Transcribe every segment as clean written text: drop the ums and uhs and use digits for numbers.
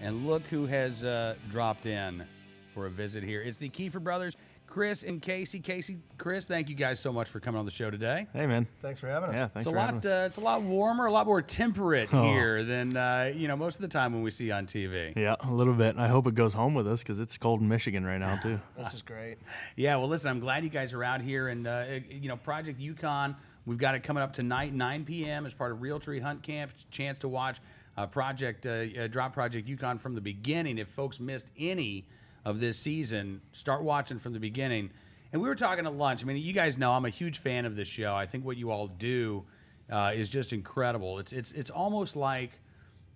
And look who has dropped in for a visit here. It's the Kiefer brothers, Chris and Casey. Casey, Chris, thank you guys so much for coming on the show today. Hey, man. Thanks for having us. Yeah, thanks for having us. It's a lot warmer, a lot more temperate here than most of the time when we see on TV. Yeah, a little bit. I hope it goes home with us because it's cold in Michigan right now too. This is great. Yeah, well, listen, I'm glad you guys are out here, and Project Yukon. We've got it coming up tonight, 9 p.m. as part of Real Tree Hunt Camp. Chance to watch Drop Project Yukon from the beginning. If folks missed any of this season, start watching from the beginning. And we were talking at lunch. I mean, you guys know I'm a huge fan of this show. I think what you all do is just incredible. It's almost like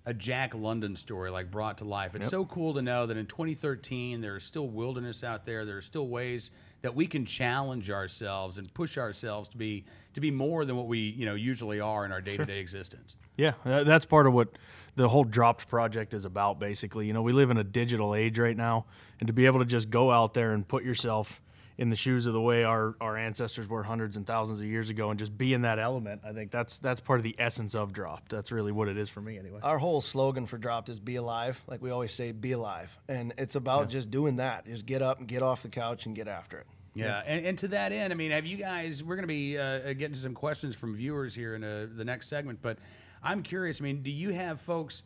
a Jack London story, like brought to life. It's so cool to know that in 2013 there is still wilderness out there. There are still ways that we can challenge ourselves and push ourselves to be more than what we usually are in our day-to-day existence. Yeah, that's part of what the whole Dropped project is about, basically. We live in a digital age right now, and to be able to just go out there and put yourself in the shoes of the way our ancestors were hundreds and thousands of years ago and just be in that element, I think that's part of the essence of Dropped. That's really what it is for me anyway. Our whole slogan for Dropped is be alive. Like we always say, be alive. And it's about just doing that. Just get up and get off the couch and get after it. Yeah, and to that end, I mean, have you guys, we're going to be getting to some questions from viewers here in the next segment, but I'm curious, I mean, do you have folks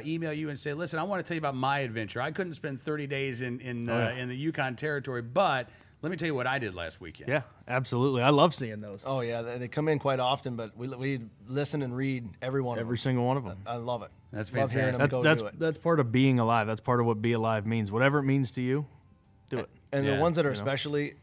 email you and say, listen, I want to tell you about my adventure. I couldn't spend 30 days in the Yukon territory, but let me tell you what I did last weekend. Yeah, absolutely. I love seeing those. Oh, yeah, they come in quite often, but we listen and read every one of them. Every single one of them. I love it. That's love fantastic. Hearing them do it. That's part of being alive. That's part of what be alive means. Whatever it means to you, do it. And the ones that are especially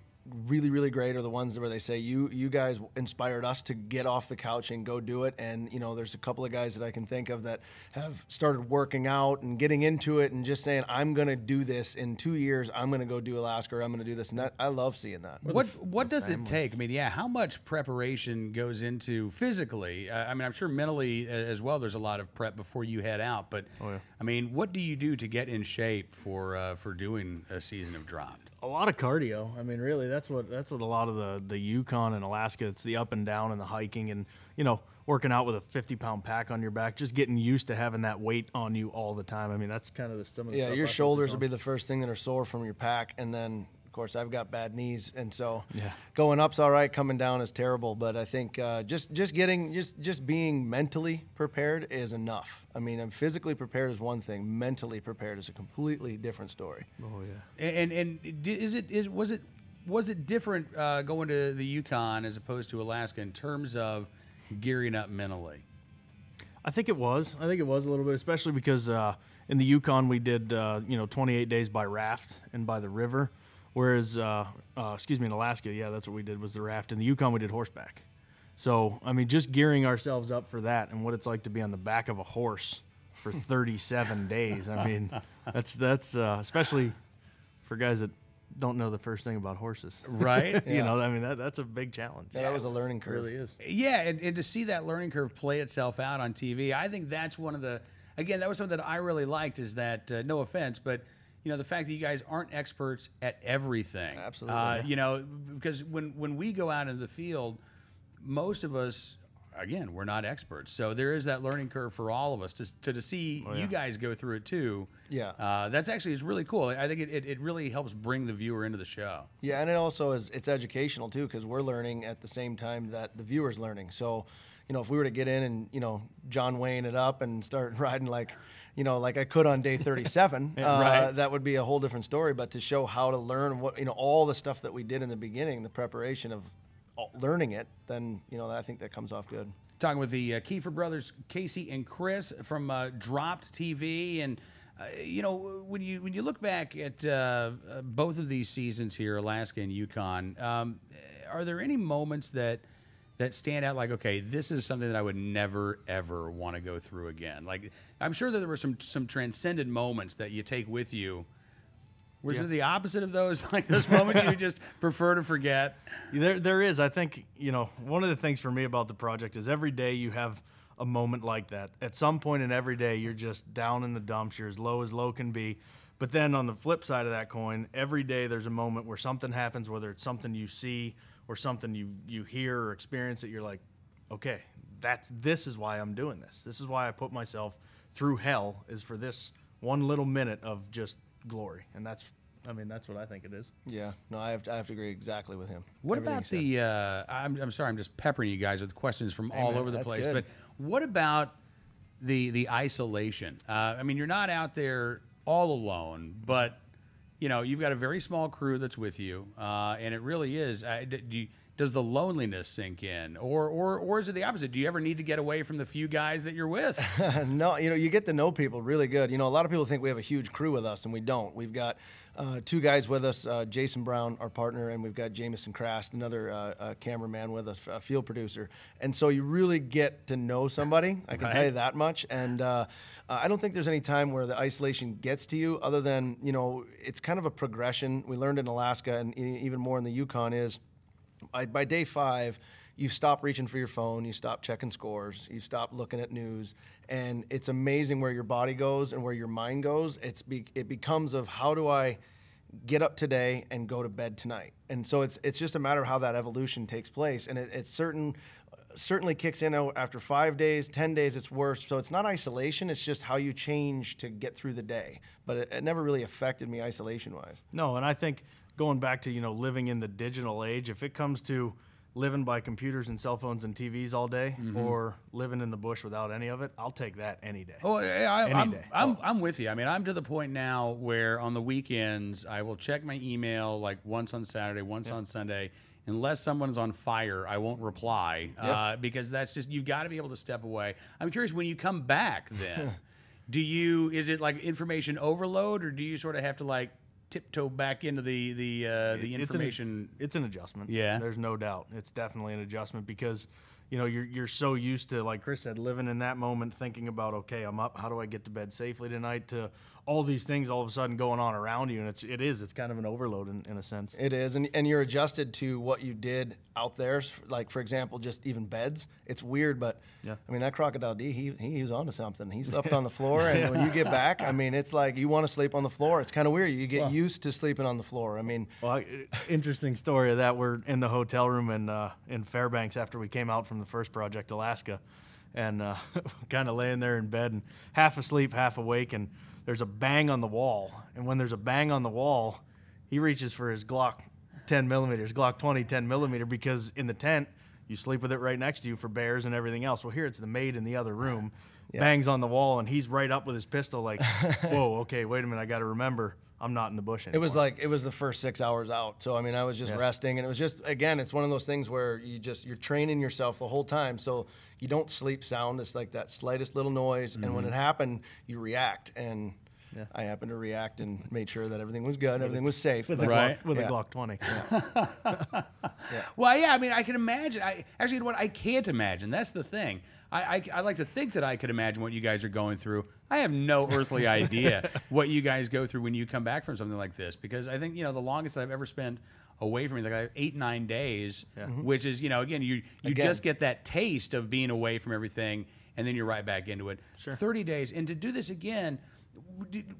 really, really great are the ones where they say, you guys inspired us to get off the couch and go do it. And, there's a couple of guys that I can think of that have started working out and getting into it and just saying, I'm going to do this in 2 years. I'm going to go do Alaska, or I'm going to do this. And I love seeing that. What does it take? I mean, how much preparation goes into physically? I mean, I'm sure mentally as well, there's a lot of prep before you head out. But, I mean, what do you do to get in shape for doing a season of Dropped? A lot of cardio. I mean, really, that's what a lot of the Yukon and Alaska, it's the up and down and the hiking and, working out with a 50-pound pack on your back, just getting used to having that weight on you all the time. I mean, that's kind of some of the stuff your shoulders will be the first thing that are sore from your pack, and then, of course, I've got bad knees, and so going up's all right, coming down is terrible. But I think just being mentally prepared is enough. I mean, I'm physically prepared is one thing, mentally prepared is a completely different story. Oh yeah. And was it different going to the Yukon as opposed to Alaska in terms of gearing up mentally? I think it was. a little bit, especially because in the Yukon we did 28 days by raft and by the river. Whereas, in Alaska, that's what we did was the raft. In the Yukon, we did horseback. So, I mean, just gearing ourselves up for that and what it's like to be on the back of a horse for 37 days. I mean, that's especially for guys that don't know the first thing about horses. Right. I mean, that's a big challenge. Yeah, that was a learning curve. It really is. Yeah, and to see that learning curve play itself out on TV, I think that's one of the, again, that was something that I really liked is that, no offense, but the fact that you guys aren't experts at everything. Absolutely. Because when we go out in the field, most of us, again, we're not experts. So there is that learning curve for all of us to see you guys go through it too. Yeah. That's actually is really cool. I think it really helps bring the viewer into the show. Yeah, and it also it's educational too, because we're learning at the same time that the viewer's learning. So, if we were to get in and, John Wayne it up and start riding like I could on day 37, that would be a whole different story. But to show how to learn what, all the stuff that we did in the beginning, the preparation of learning it, then, I think that comes off good. Talking with the Kiefer brothers, Casey and Chris from Dropped TV. And, when you look back at both of these seasons here, Alaska and Yukon, are there any moments that stand out like, okay, this is something that I would never, ever want to go through again? Like, I'm sure that there were some transcendent moments that you take with you. Was it the opposite of those, like those moments you just prefer to forget? There is. I think, one of the things for me about the project is every day you have a moment like that. At some point in every day, you're just down in the dumps. You're as low can be. But then on the flip side of that coin, every day there's a moment where something happens, whether it's something you see or something you hear or experience that you're like, okay, this is why I'm doing this. This is why I put myself through hell, is for this one little minute of just glory, and that's what I think it is. Yeah, no, I have to agree exactly with him. What Everything about he said. the? I'm sorry, I'm just peppering you guys with questions from all man, over the that's place. good. But what about the isolation? I mean, you're not out there all alone, but you've got a very small crew that's with you, and it really is. Does the loneliness sink in, or is it the opposite? Do you ever need to get away from the few guys that you're with? No, you get to know people really good. A lot of people think we have a huge crew with us, and we don't. We've got 2 guys with us, Jason Brown, our partner, and we've got Jamison Krast, another cameraman with us, a field producer. And so you really get to know somebody. I can tell you that much. And I don't think there's any time where the isolation gets to you, other than it's kind of a progression. We learned in Alaska, and even more in the Yukon, is by day 5, you stop reaching for your phone, you stop checking scores, you stop looking at news, and it's amazing where your body goes and where your mind goes. It becomes of, how do I get up today and go to bed tonight? And so it's just a matter of how that evolution takes place, and it certainly kicks in after 5 days, 10 days, it's worse. So it's not isolation, it's just how you change to get through the day. But it never really affected me isolation-wise. No, and I think going back to, living in the digital age, if it comes to living by computers and cell phones and TVs all day, or living in the bush without any of it, I'll take that any day. Oh, Any day. I'm with you. I mean, I'm to the point now where on the weekends I will check my email like once on Saturday, once on Sunday. Unless someone's on fire, I won't reply because that's just, you've got to be able to step away. I'm curious, when you come back then, is it like information overload, or do you sort of have to like tiptoe back into the information? It's an adjustment. Yeah. There's no doubt. It's definitely an adjustment because, you're so used to, like Chris said, living in that moment, thinking about, okay, I'm up, how do I get to bed safely tonight, to all these things all of a sudden going on around you, and it's kind of an overload in a sense. It is, and you're adjusted to what you did out there. Like, for example, just even beds. It's weird, but I mean, that Crocodile D, he was onto something. He slept on the floor, and when you get back, I mean, it's like you want to sleep on the floor. It's kind of weird. You get used to sleeping on the floor. I mean, well, interesting story of that. We're in the hotel room in Fairbanks after we came out from the first project, Alaska, and kind of laying there in bed and half asleep, half awake, and there's a bang on the wall. And when there's a bang on the wall, he reaches for his Glock 10 millimeters, Glock 20 10 millimeter, because in the tent, you sleep with it right next to you for bears and everything else. Well, here it's the maid in the other room, bangs on the wall, and he's right up with his pistol like, whoa, okay, wait a minute, I got to remember, I'm not in the bush anymore. It was the first 6 hours out. So, I mean, I was just resting, and it was just, again, it's one of those things where you're training yourself the whole time. So you don't sleep sound. It's like that slightest little noise. And when it happened, you react. And I happened to react and made sure that everything was good, everything was safe. With a Glock 20. Well, yeah, I mean, I can imagine. Actually, you know what? I can't imagine. That's the thing. I like to think that I could imagine what you guys are going through. I have no earthly idea what you guys go through when you come back from something like this, because I think, the longest that I've ever spent away from me, like 8-9 days, which is, again, you just get that taste of being away from everything, and then you're right back into it. Sure. 30 days. And to do this again,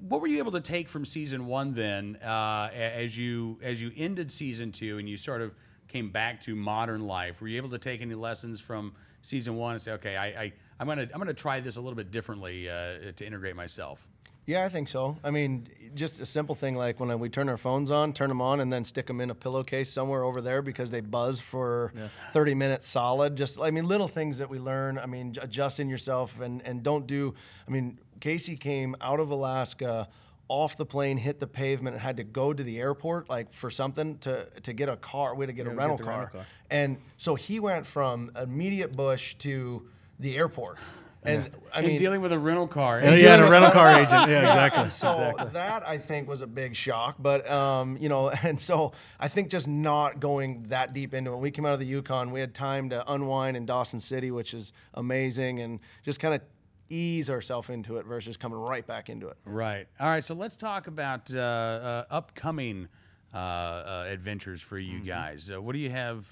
what were you able to take from season 1 then, as you ended season 2 and you sort of came back to modern life? Were you able to take any lessons from season 1 and say, okay, I'm gonna try this a little bit differently to integrate myself? Yeah, I think so. I mean, just a simple thing like when we turn our phones on, turn them on, and then stick them in a pillowcase somewhere over there because they buzz for 30 minutes solid. Just, I mean, little things that we learn. I mean, adjusting yourself and don't do. I mean, Casey came out of Alaska, off the plane, hit the pavement, and had to go to the airport like for something to get a car. We had to get a rental car. And so he went from immediate bush to the airport. And I mean, dealing with a rental car. And a rental car agent. Yeah, exactly. So that I think was a big shock. But and so I think just not going that deep into it. When we came out of the Yukon, we had time to unwind in Dawson City, which is amazing, and just kind of ease ourselves into it versus coming right back into it. Right. All right. So let's talk about upcoming adventures for you guys. What do you have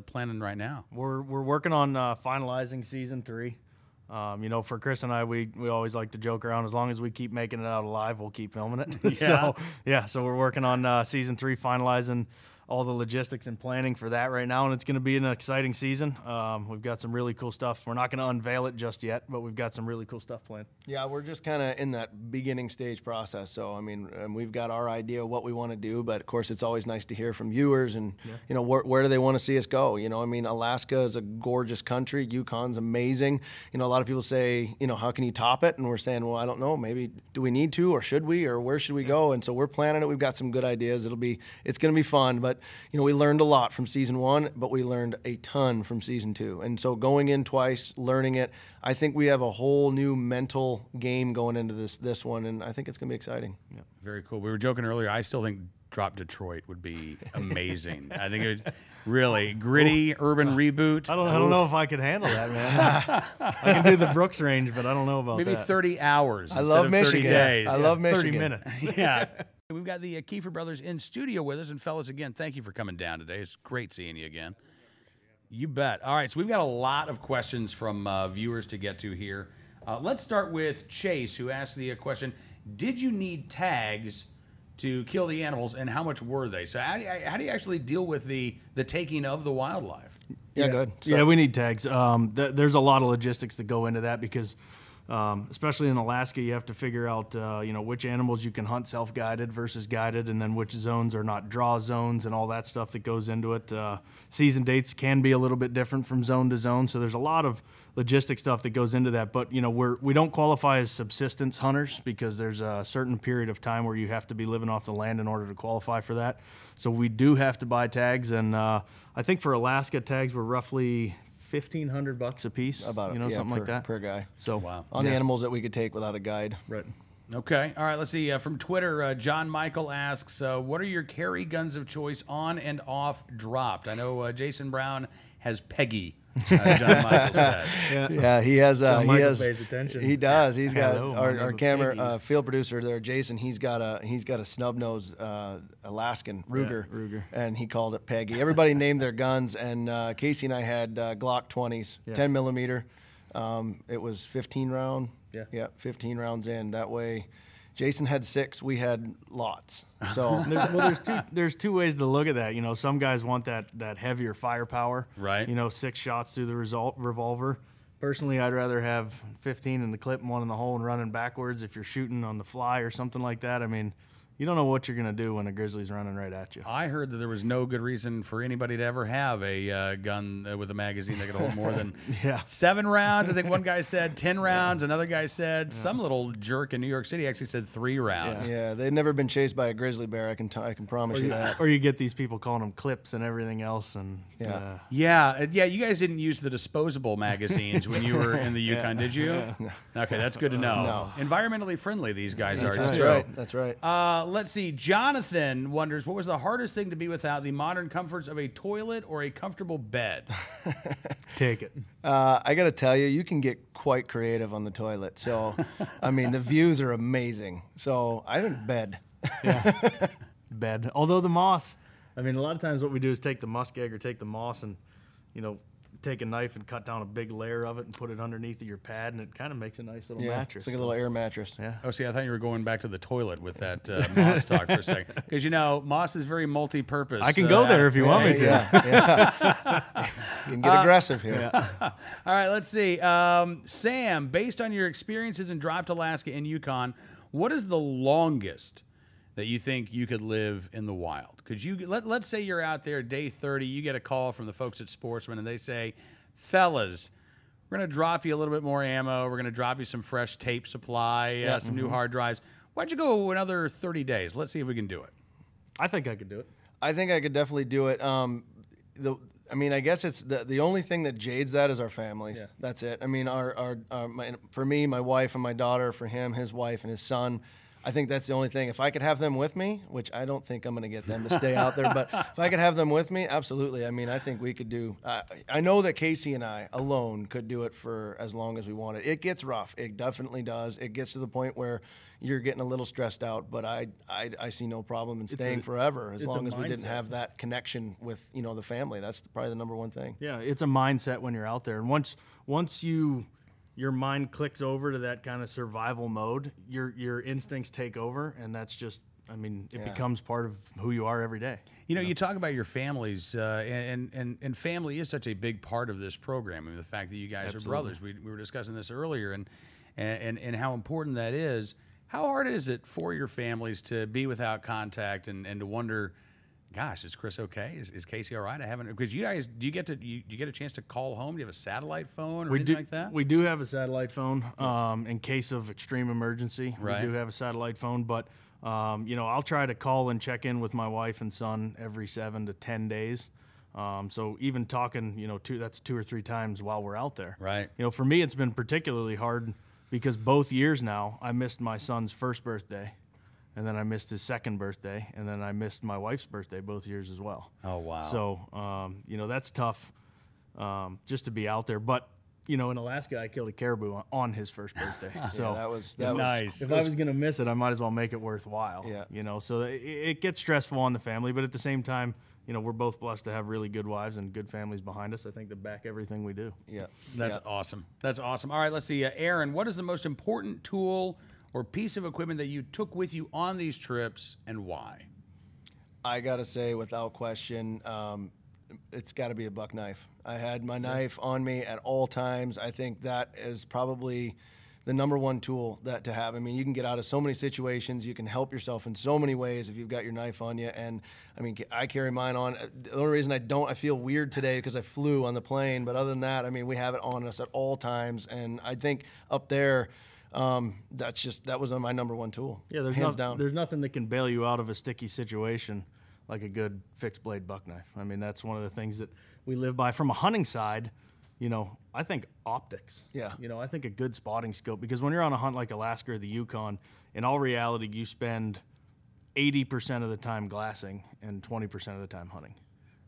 planning right now? We're working on finalizing season 3. For Chris and I, we always like to joke around. As long as we keep making it out alive, we'll keep filming it. So we're working on season 3, finalizing all the logistics and planning for that right now, and it's going to be an exciting season. We've got some really cool stuff. We're not going to unveil it just yet, but we've got some really cool stuff planned. Yeah, we're just kind of in that beginning stage process. So, I mean, we've got our idea of what we want to do, but of course it's always nice to hear from viewers and, you know, where do they want to see us go? You know, I mean, Alaska is a gorgeous country. Yukon's amazing. You know, a lot of people say, you know, how can you top it? And we're saying, well, I don't know. Maybe do we need to, or should we, or where should we go? And so we're planning it. We've got some good ideas. It's going to be fun, but you know, we learned a lot from season 1, but we learned a ton from season 2. And so going in twice, learning it, I think we have a whole new mental game going into this one, and I think it's going to be exciting. Yeah. Very cool. We were joking earlier. I still think Drop Detroit would be amazing. I think it would really gritty urban reboot. I don't know if I could handle that, man. I can do the Brooks range, but I don't know about maybe that. 30 hours. I love Michigan. 30 days. I love Michigan. 30 minutes. Yeah. We've got the Kiefer brothers in studio with us. And fellas, again, thank you for coming down today. It's great seeing you again. You bet. All right, so we've got a lot of questions from viewers to get to here. Let's start with Chase, who asked the question, did you need tags to kill the animals, and how much were they? So how do you actually deal with the taking of the wildlife? Yeah, good. So, yeah, we need tags. There's a lot of logistics that go into that because especially in Alaska, you have to figure out, you know, which animals you can hunt self-guided versus guided, and then which zones are not draw zones and all that stuff that goes into it. Season dates can be a little bit different from zone to zone, so there's a lot of logistic stuff that goes into that. But, you know, we don't qualify as subsistence hunters because there's a certain period of time where you have to be living off the land in order to qualify for that. So we do have to buy tags, and I think for Alaska, tags were roughly $1,500 a piece, about, you know, yeah, something per, like that per guy. So wow. On the animals that we could take without a guide. Right. Okay. All right. Let's see. From Twitter, John Michael asks, what are your carry guns of choice on and off dropped? I know Jason Brown has Peggy. John Michael said. Yeah, he has. Pays attention. He does. He's got Hello, our camera field producer there, Jason. He's got a snub nose Alaskan Ruger, Yeah, Ruger, and he called it Peggy. Everybody named their guns, and Casey and I had Glock 20s, 10 millimeter. It was 15 round. Yeah, 15 rounds in. That way, Jason had 6. We had lots. So there's two ways to look at that. You know, some guys want that heavier firepower. Right. You know, 6 shots through the revolver. Personally, I'd rather have 15 in the clip and 1 in the hole and running backwards if you're shooting on the fly or something like that. I mean, you don't know what you're going to do when a grizzly's running right at you. I heard that there was no good reason for anybody to ever have a gun with a magazine that could hold more than 7 rounds. I think one guy said 10 rounds. Another guy said, some little jerk in New York City actually said 3 rounds. Yeah, they've never been chased by a grizzly bear. I can promise you that. Or you get these people calling them clips and everything else. And yeah. You guys didn't use the disposable magazines when you were in the Yukon, did you? No. Okay, that's good to know. No. Environmentally friendly, these guys are. That's too. right. That's right. Let's see. Jonathan wonders, what was the hardest thing to be without, the modern comforts of a toilet or a comfortable bed? Take it. I got to tell you, you can get quite creative on the toilet. So, I mean, the views are amazing. So I think bed. Yeah. Bed. Although the moss, I mean, a lot of times what we do is take the muskeg or take the moss and, you know, take a knife and cut down a big layer of it and put it underneath of your pad, and it kind of makes a nice little mattress. It's like a little air mattress. Yeah. Oh, see, I thought you were going back to the toilet with that moss talk for a second. Because, you know, moss is very multi-purpose. I can go there if you want me to. Yeah. You can get aggressive here. All right, let's see. Sam, based on your experiences in Dropped Alaska and Yukon, what is the longest that you think you could live in the wild? Could you let's say you're out there day 30, you get a call from the folks at Sportsman, and they say, fellas, we're going to drop you a little bit more ammo. We're going to drop you some fresh tape supply, some new hard drives. Why'd you go another 30 days? Let's see if we can do it. I think I could do it. I think I could definitely do it. I mean, I guess it's the only thing that jades that is our families. Yeah. That's it. I mean, for me, my wife and my daughter, for him, his wife and his son, I think that's the only thing. If I could have them with me, which I don't think I'm going to get them to stay out there, but if I could have them with me, absolutely. I mean, I think we could do. I know that Casey and I alone could do it for as long as we wanted. It gets rough. It definitely does. It gets to the point where you're getting a little stressed out. But I see no problem in staying forever as long as we didn't have that connection with the family. That's probably the number one thing. Yeah, it's a mindset when you're out there, and once you your mind clicks over to that kind of survival mode, your instincts take over, and that's just, I mean, it becomes part of who you are every day. You know, you talk about your families, and family is such a big part of this program. I mean, the fact that you guys are brothers. We were discussing this earlier, and how important that is. How hard is it for your families to be without contact and to wonder, gosh, is Chris okay? Is Casey all right? I haven't, because you guys, do you get a chance to call home? Do you have a satellite phone or anything like that? We do have a satellite phone in case of extreme emergency. Right. We do have a satellite phone, but you know, I'll try to call and check in with my wife and son every 7 to 10 days. So even talking, you know, that's 2 or 3 times while we're out there. Right. You know, for me, it's been particularly hard because both years now I missed my son's first birthday, and then I missed his second birthday, and then I missed my wife's birthday both years as well. Oh, wow. So, you know, that's tough just to be out there. But, you know, in Alaska, I killed a caribou on his first birthday. So Yeah, that was nice. if I was going to miss it, I might as well make it worthwhile. Yeah. You know, so it gets stressful on the family, but at the same time, you know, we're both blessed to have really good wives and good families behind us, I think, that back everything we do. Yeah. That's awesome. That's awesome. All right, let's see. Aaron, what is the most important tool or piece of equipment that you took with you on these trips, and why? I got to say, without question, it's got to be a buck knife. I had my knife on me at all times. I think that is probably the #1 tool to have. I mean, you can get out of so many situations. You can help yourself in so many ways if you've got your knife on you. And I mean, I carry mine on. The only reason I feel weird today because I flew on the plane. But other than that, I mean, we have it on us at all times. And I think up there, that was my #1 tool. Yeah, hands down. There's nothing that can bail you out of a sticky situation like a good fixed blade buck knife. I mean, that's one of the things that we live by. From a hunting side, you know, I think optics. Yeah. You know, I think a good spotting scope, because when you're on a hunt like Alaska or the Yukon, in all reality, you spend 80% of the time glassing and 20% of the time hunting.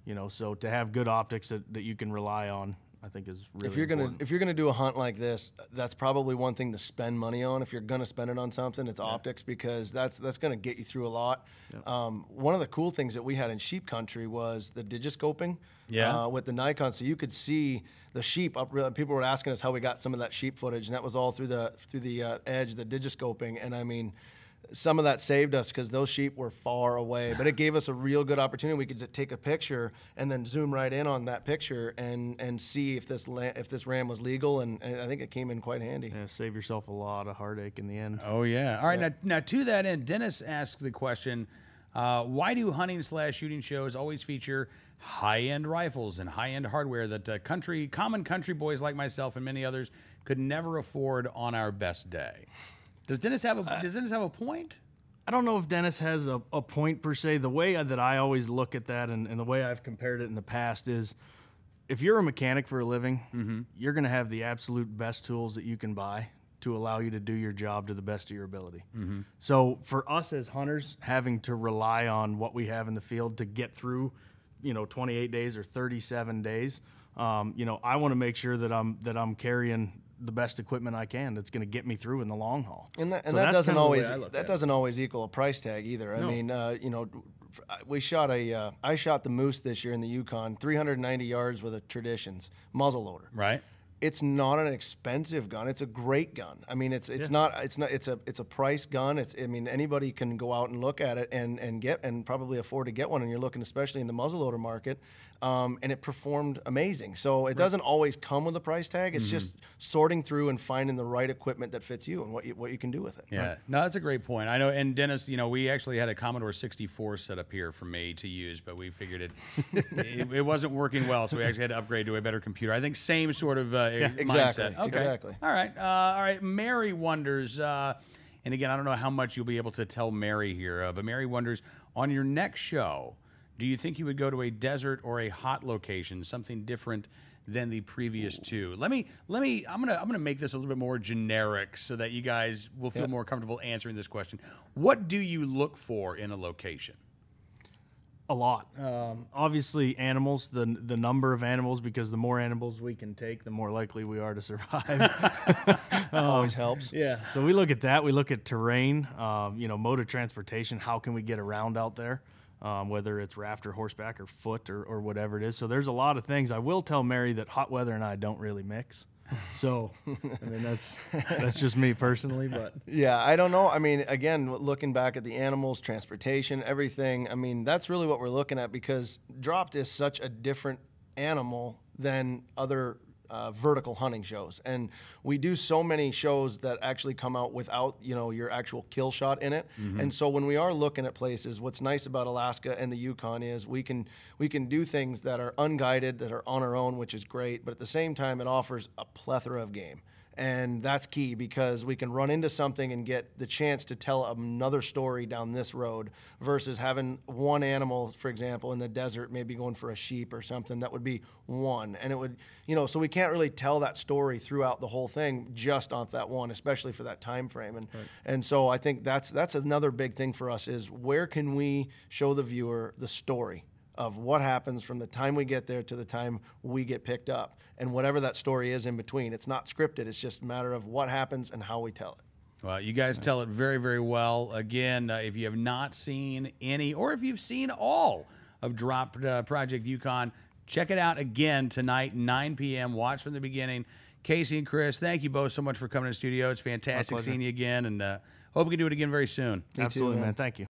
You know, so to have good optics that you can rely on, I think is really important. If you're gonna do a hunt like this, that's probably one thing to spend money on. If you're gonna spend it on something, it's optics, because that's gonna get you through a lot. Yep. One of the cool things that we had in sheep country was the digiscoping. With the Nikon, so you could see the sheep up. People were asking us how we got some of that sheep footage, and that was all through the edge, the digiscoping. And I mean, some of that saved us because those sheep were far away, but it gave us a real good opportunity. We could just take a picture and then zoom right in on that picture and see if this ram was legal, and I think it came in quite handy. Yeah, save yourself a lot of heartache in the end. Oh, yeah. All right, now to that end, Dennis asked the question, why do hunting/shooting shows always feature high-end rifles and high-end hardware that common country boys like myself and many others could never afford on our best day? Does Dennis have a point? I don't know if Dennis has a point per se. The way that I always look at that, and the way I've compared it in the past, is if you're a mechanic for a living, you're going to have the absolute best tools that you can buy to allow you to do your job to the best of your ability. So for us as hunters, having to rely on what we have in the field to get through, you know, 28 days or 37 days, you know, I want to make sure that I'm carrying the best equipment I can that's going to get me through in the long haul. And that So that that's doesn't kind of the way always I look that at it. doesn't always equal a price tag either. I No. mean, you know, I shot the moose this year in the Yukon, 390 yards with a Traditions muzzleloader. Right. It's not an expensive gun. It's a great gun. I mean, it's a price gun. I mean, anybody can go out and look at it and probably afford to get one. And you're looking, especially in the muzzleloader market, and it performed amazing. So it doesn't always come with a price tag. It's just sorting through and finding the right equipment that fits you and what you can do with it. Yeah, no, that's a great point. I know, and Dennis, you know, we actually had a Commodore 64 set up here for me to use, but we figured it wasn't working well, so we actually had to upgrade to a better computer. I think same sort of exactly, mindset. Okay. exactly. All right, all right. Mary wonders, and again, I don't know how much you'll be able to tell Mary here, but Mary wonders, on your next show, do you think you would go to a desert or a hot location, something different than the previous two? I'm gonna make this a little bit more generic so that you guys will feel more comfortable answering this question. What do you look for in a location? A lot. Obviously, animals, the number of animals, because the more animals we can take, the more likely we are to survive. Always helps. Yeah, so we look at that. We look at terrain, you know, mode of transportation. How can we get around out there? Whether it's raft or horseback or foot or whatever it is. So there's a lot of things. I will tell Mary that hot weather and I don't really mix. So, I mean, that's just me personally, but Yeah, I don't know. I mean, again, looking back at the animals, transportation, everything, I mean, that's really what we're looking at, because dropped is such a different animal than other vertical hunting shows. And we do so many shows that actually come out without, your actual kill shot in it. And so when we are looking at places, what's nice about Alaska and the Yukon is we can do things that are unguided, that are on our own, which is great, but at the same time, it offers a plethora of game. And that's key, because we can run into something and get the chance to tell another story down this road versus having one animal, for example, in the desert, maybe going for a sheep or something. That would be one. And it would, so we can't really tell that story throughout the whole thing just off that one, especially for that time frame. And so I think that's another big thing for us, is where can we show the viewer the story of what happens from the time we get there to the time we get picked up, and whatever that story is in between. It's not scripted. It's just a matter of what happens and how we tell it. Well, you guys tell it very, very well. Again, if you have not seen any, or if you've seen all of Drop Project Yukon, check it out again tonight, 9 p.m. Watch from the beginning. Casey and Chris, thank you both so much for coming to the studio. It's fantastic seeing you again, and hope we can do it again very soon. absolutely, man. Thank you.